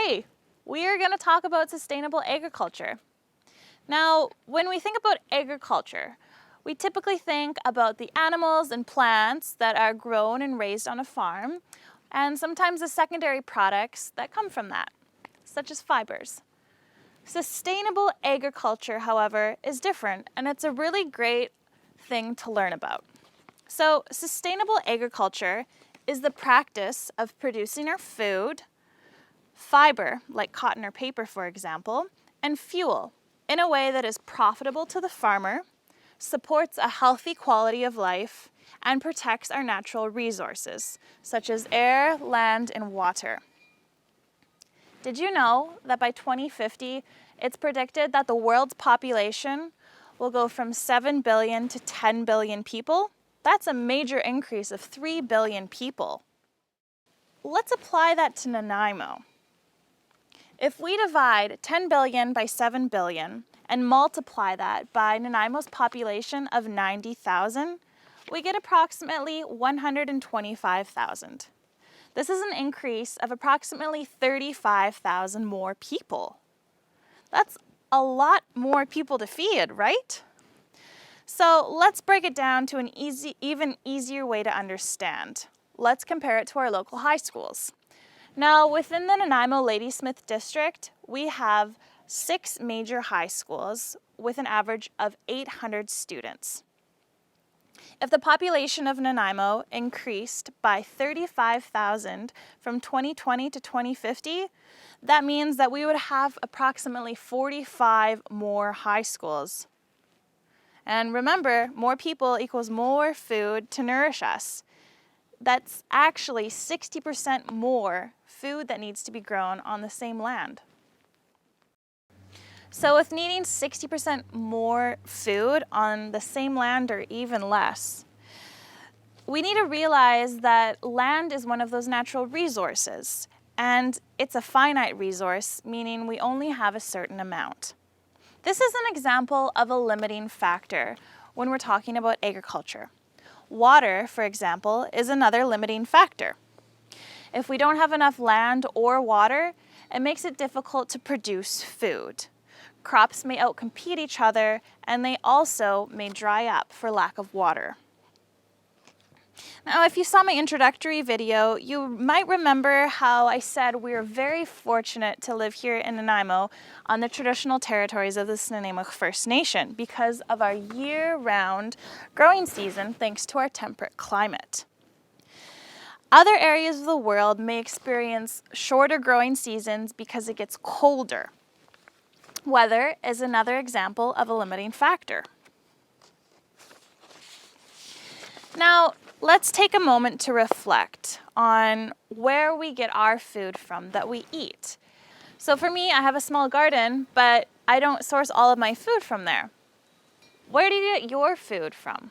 Today, we are going to talk about sustainable agriculture. Now, when we think about agriculture, we typically think about the animals and plants that are grown and raised on a farm, and sometimes the secondary products that come from that, such as fibers. Sustainable agriculture, however, is different, and it's a really great thing to learn about. So, sustainable agriculture is the practice of producing our food, fiber, like cotton or paper, for example, and fuel in a way that is profitable to the farmer, supports a healthy quality of life, and protects our natural resources, such as air, land, and water. Did you know that by 2050, it's predicted that the world's population will go from 7 billion to 10 billion people? That's a major increase of 3 billion people. Let's apply that to Nanaimo. If we divide 10 billion by 7 billion and multiply that by Nanaimo's population of 90,000, we get approximately 125,000. This is an increase of approximately 35,000 more people. That's a lot more people to feed, right? So let's break it down to an even easier way to understand. Let's compare it to our local high schools. Now, within the Nanaimo Ladysmith district, we have 6 major high schools with an average of 800 students. If the population of Nanaimo increased by 35,000 from 2020 to 2050, that means that we would have approximately 45 more high schools. And remember, more people equals more food to nourish us. That's actually 60% more food that needs to be grown on the same land. So with needing 60% more food on the same land or even less, we need to realize that land is one of those natural resources, and it's a finite resource, meaning we only have a certain amount. This is an example of a limiting factor when we're talking about agriculture. Water, for example, is another limiting factor. If we don't have enough land or water, it makes it difficult to produce food. Crops may outcompete each other, and they also may dry up for lack of water. Now, if you saw my introductory video, you might remember how I said we're very fortunate to live here in Nanaimo on the traditional territories of the Nanaimo First Nation because of our year-round growing season thanks to our temperate climate. Other areas of the world may experience shorter growing seasons because it gets colder. Weather is another example of a limiting factor. Now, let's take a moment to reflect on where we get our food from that we eat. So for me, I have a small garden, but I don't source all of my food from there. Where do you get your food from?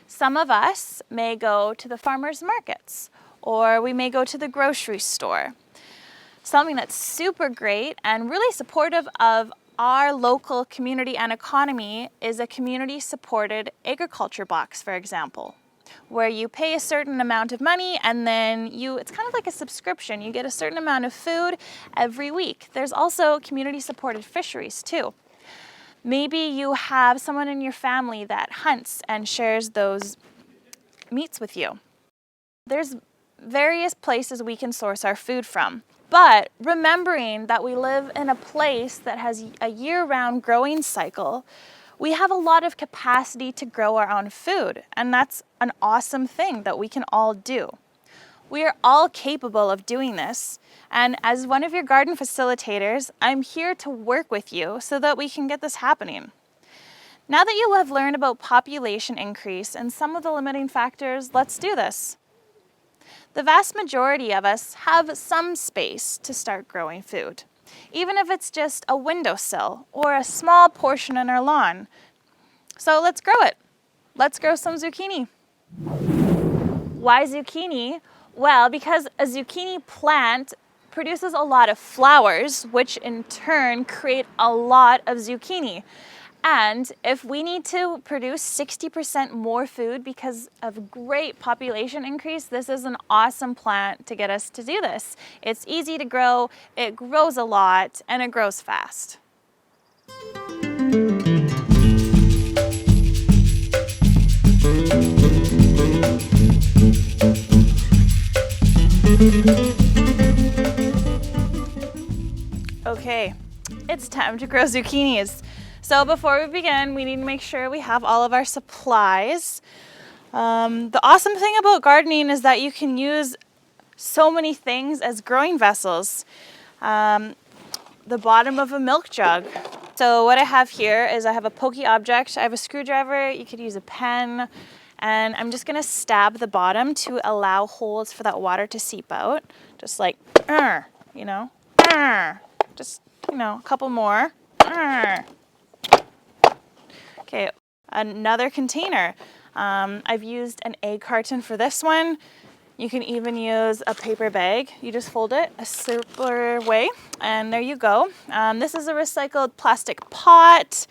Some of us may go to the farmers markets, or we may go to the grocery store. Something that's super great and really supportive of our local community and economy is a community-supported agriculture box, for example, where you pay a certain amount of money and then it's kind of like a subscription. You get a certain amount of food every week. There's also community-supported fisheries too. Maybe you have someone in your family that hunts and shares those meats with you. There's various places we can source our food from. But remembering that we live in a place that has a year-round growing cycle, we have a lot of capacity to grow our own food, and that's an awesome thing that we can all do. We are all capable of doing this, and as one of your garden facilitators, I'm here to work with you so that we can get this happening. Now that you have learned about population increase and some of the limiting factors, let's do this. The vast majority of us have some space to start growing food, even if it's just a windowsill or a small portion in our lawn. So let's grow it. Let's grow some zucchini. Why zucchini? Well, because a zucchini plant produces a lot of flowers, which in turn create a lot of zucchini. And if we need to produce 60% more food because of great population increase, this is an awesome plant to get us to do this. It's easy to grow, it grows a lot, and it grows fast. Okay, it's time to grow zucchinis. So before we begin, we need to make sure we have all of our supplies. The awesome thing about gardening is that you can use so many things as growing vessels. The bottom of a milk jug. So what I have here is I have a pokey object. I have a screwdriver. You could use a pen. And I'm just gonna stab the bottom to allow holes for that water to seep out. Just like, you know, just, you know, a couple more. Okay, another container. I've used an egg carton for this one. You can even use a paper bag. You just fold it a circular way, and there you go. This is a recycled plastic pot.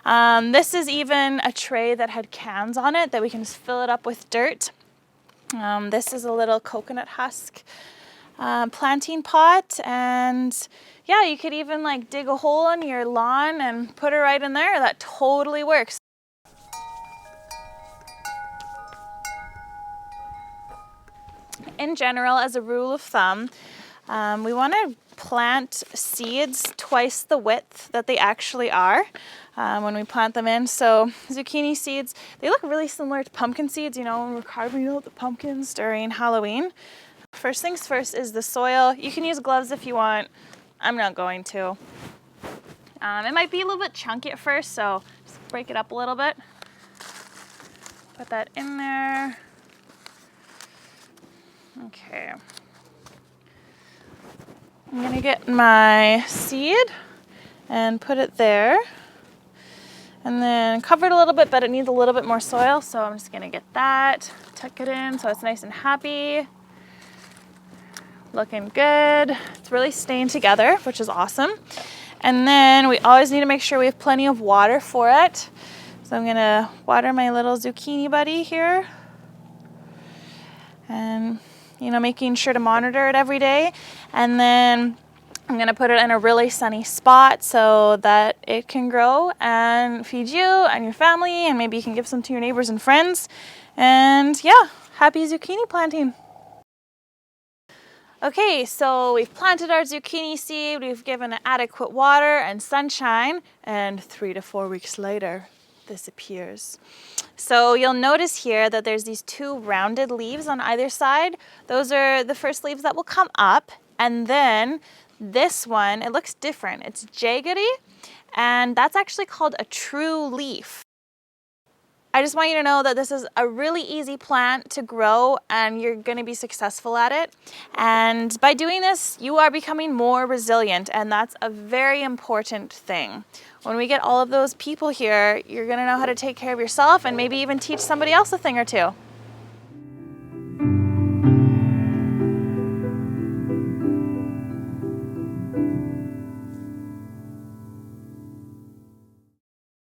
This is even a tray that had cans on it that we can just fill it up with dirt. This is a little coconut husk planting pot, and yeah, you could even like dig a hole in your lawn and put it right in there. That totally works. In general, as a rule of thumb, we want to plant seeds twice the width that they actually are when we plant them in. So zucchini seeds, they look really similar to pumpkin seeds, you know, when we're carving out the pumpkins during Halloween. First things first is the soil. You can use gloves if you want. I'm not going to. It might be a little bit chunky at first, so just break it up a little bit. Put that in there. Okay. I'm gonna get my seed and put it there. And then cover it a little bit, but it needs a little bit more soil, so I'm just gonna get that, tuck it in so it's nice and happy. Looking good. It's really staying together, which is awesome. And then we always need to make sure we have plenty of water for it. So I'm gonna water my little zucchini buddy here. And, you know, making sure to monitor it every day. And then I'm gonna put it in a really sunny spot so that it can grow and feed you and your family, and maybe you can give some to your neighbors and friends. And yeah, happy zucchini planting. Okay, so we've planted our zucchini seed, we've given it adequate water and sunshine, and 3 to 4 weeks later, this appears. So you'll notice here that there's these two rounded leaves on either side. Those are the first leaves that will come up, and then this one, it looks different. It's jaggedy, and that's actually called a true leaf. I just want you to know that this is a really easy plant to grow, and you're going to be successful at it. And by doing this, you are becoming more resilient, and that's a very important thing. When we get all of those people here, you're going to know how to take care of yourself and maybe even teach somebody else a thing or two.